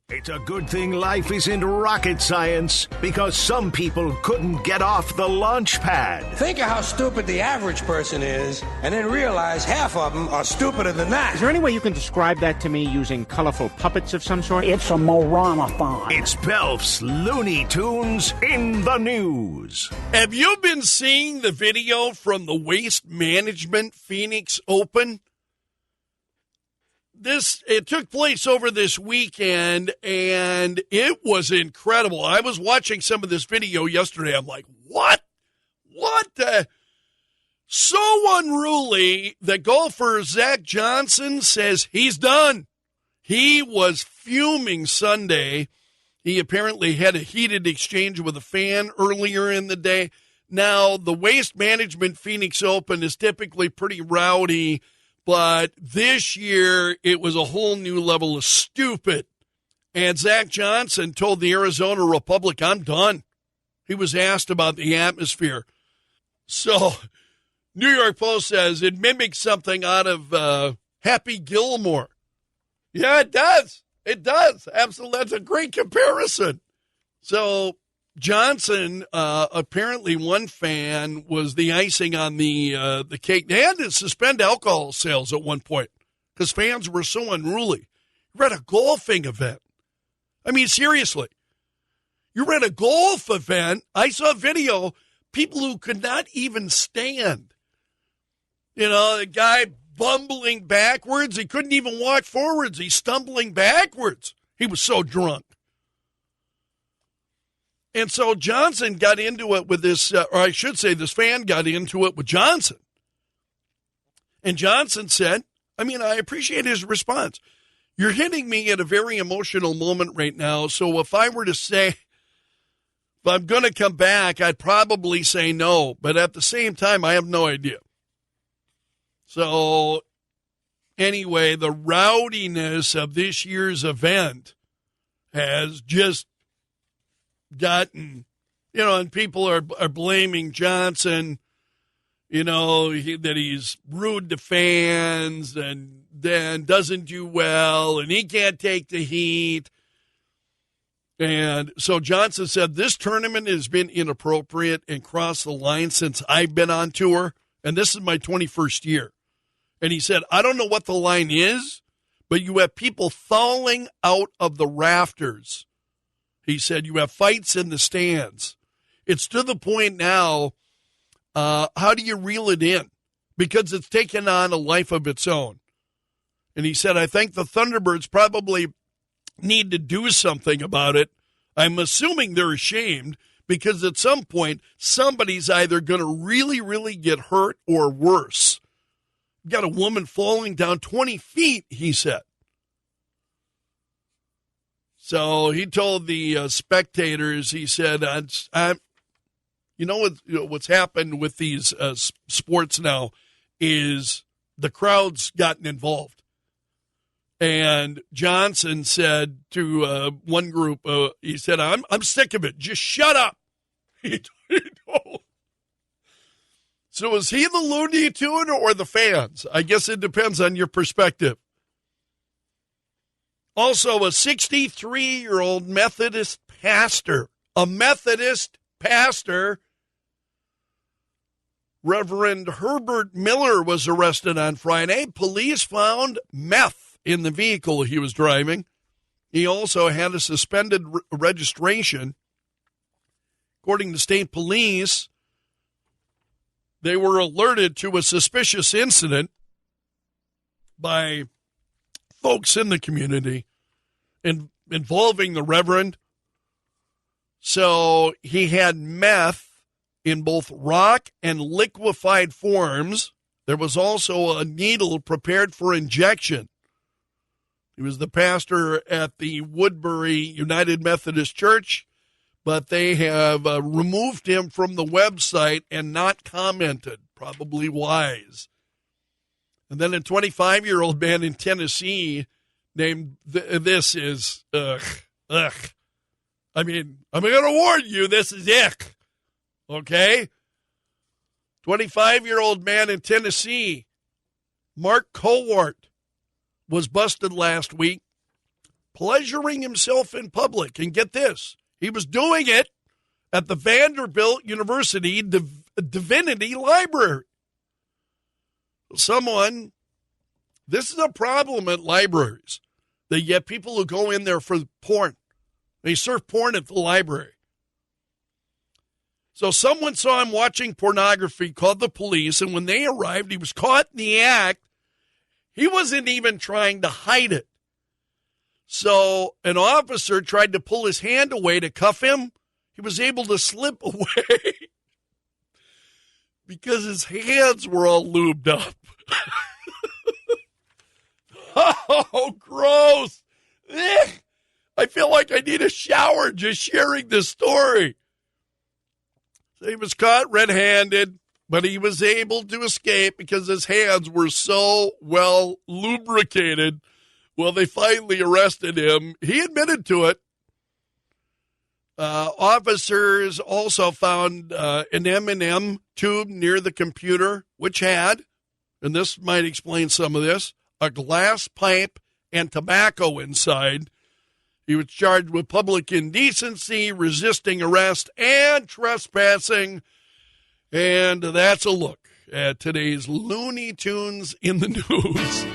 It's a good thing life isn't rocket science, because some people couldn't get off the launch pad. Think of how stupid the average person is, and then realize half of them are stupider than that. Is there any way you can describe that to me using colorful puppets of some sort? It's a moranathon. It's Pelf's Looney Tunes in the news. Have you been seeing the video from the Waste Management Phoenix Open? It took place over this weekend, and it was incredible. I was watching some of this video yesterday. I'm like, what? So unruly that golfer Zach Johnson says he's done. He was fuming Sunday. He apparently had a heated exchange with a fan earlier in the day. Now, the Waste Management Phoenix Open is typically pretty rowdy, but this year, it was a whole new level of stupid. And Zach Johnson told the Arizona Republic, I'm done. He was asked about the atmosphere. So, New York Post says it mimics something out of Happy Gilmore. Yeah, it does. It does. Absolutely. That's a great comparison. So, Johnson, apparently one fan was the icing on the cake. They had to suspend alcohol sales at one point because fans were so unruly. You're at a golfing event. I mean, seriously. You're at a golf event. I saw a video, people who could not even stand. You know, the guy bumbling backwards. He couldn't even walk forwards. He's stumbling backwards. He was so drunk. And so Johnson got into it with this, or I should say this fan got into it with Johnson. And Johnson said, I mean, I appreciate his response. You're hitting me at a very emotional moment right now. So if I were to say, if I'm going to come back, I'd probably say no. But at the same time, I have no idea. So anyway, the rowdiness of this year's event has just gotten, and people are blaming Johnson, that he's rude to fans and then doesn't do well and he can't take the heat. And so Johnson said, this tournament has been inappropriate and crossed the line since I've been on tour, and this is my 21st year. And he said, I don't know what the line is, but you have people falling out of the rafters. He said, you have fights in the stands. It's to the point now, how do you reel it in? Because it's taken on a life of its own. And he said, I think the Thunderbirds probably need to do something about it. I'm assuming they're ashamed because at some point, somebody's either going to really, really get hurt or worse. Got a woman falling down 20 feet, he said. So he told the spectators, he said, what's happened with these sports now is the crowd's gotten involved. And Johnson said to one group, he said, I'm sick of it. Just shut up. He told. So is he the Looney Tune or the fans? I guess it depends on your perspective. Also, a 63-year-old Methodist pastor, Reverend Herbert Miller, was arrested on Friday. Police found meth in the vehicle he was driving. He also had a suspended registration. According to state police, they were alerted to a suspicious incident by folks in the community involving the Reverend. So he had meth in both rock and liquefied forms. There was also a needle prepared for injection. He was the pastor at the Woodbury United Methodist Church, but they have removed him from the website and not commented. Probably wise. And then a 25-year-old man in Tennessee named, this is, I mean, I'm going to warn you, this is ick. Okay? 25-year-old man in Tennessee, Mark Cowart, was busted last week pleasuring himself in public. And get this, he was doing it at the Vanderbilt University Divinity Library. This is a problem at libraries. They get people who go in there for porn. They surf porn at the library. So someone saw him watching pornography, called the police, and when they arrived, he was caught in the act. He wasn't even trying to hide it. So an officer tried to pull his hand away to cuff him. He was able to slip away because his hands were all lubed up. Oh, gross. Ugh. I feel like I need a shower just sharing this story. So he was caught red-handed, but he was able to escape because his hands were so well lubricated. Well, they finally arrested him. He admitted to it. Officers also found an M&M tube near the computer, which had, and this might explain some of this, a glass pipe and tobacco inside. He was charged with public indecency, resisting arrest, and trespassing. And that's a look at today's Looney Tunes in the news.